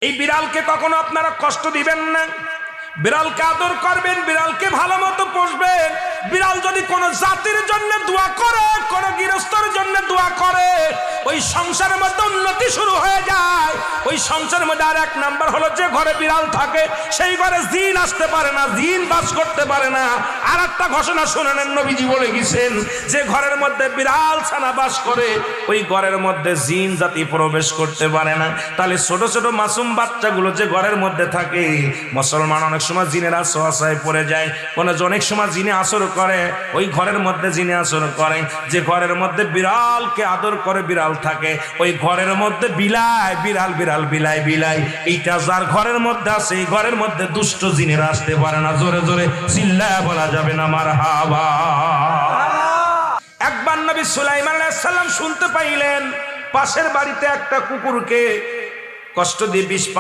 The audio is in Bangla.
এই বিড়ালকে কখনো আপনারা কষ্ট দিবেন না, বিড়ালকে আদর করবেন, বিড়ালকে ভালো মতো পুষবেন। বিড়াল যদি কোনো জাতির জন্য দোয়া করে, কোনো গৃহস্থর জন্য দোয়া করে, ওই সংসারের মধ্যে উন্নতি শুরু হয়ে যায়। ওই সংসারের মধ্যে আর এক নাম্বার হলো, যে ঘরে বিড়াল থাকে সেই ঘরে জিন আসতে পারে না, জিন বাস করতে পারে না। আর একটা ঘোষণা শুনে নেন, নবীজি বলে গেছেন, যে ঘরের মধ্যে বিড়াল ছানা বাস করে ওই ঘরের মধ্যে জিন জাতি প্রবেশ করতে পারে না। তাহলে ছোট ছোট মাসুম বাচ্চাগুলো যে ঘরের মধ্যে থাকে, মুসলমান অনেক সময় জিনের আশ্রয় পড়ে যায়, অনেক সময় জিনে আসর করে, ওই ঘরের মধ্যে জিনে আসর করে। যে ঘরের মধ্যে বিড়ালকে আদর করে বিড়াল থাকে, ওই ঘরের মধ্যে বিলাই বিড়াল বিড়াল বিলাই বিলাই, এইটা যার ঘরের মধ্যে আছে এই ঘরের মধ্যে দুষ্ট জিনেরা আসতে পারে না। জোরে জোরে চিল্লায়া বলা যাবে না মারহাবা। একবার নবী সুলাইমান আলাইহিস সালাম শুনতে পাইলেন পাশের বাড়িতে একটা কুকুরকে কষ্ট দিয়ে বিষ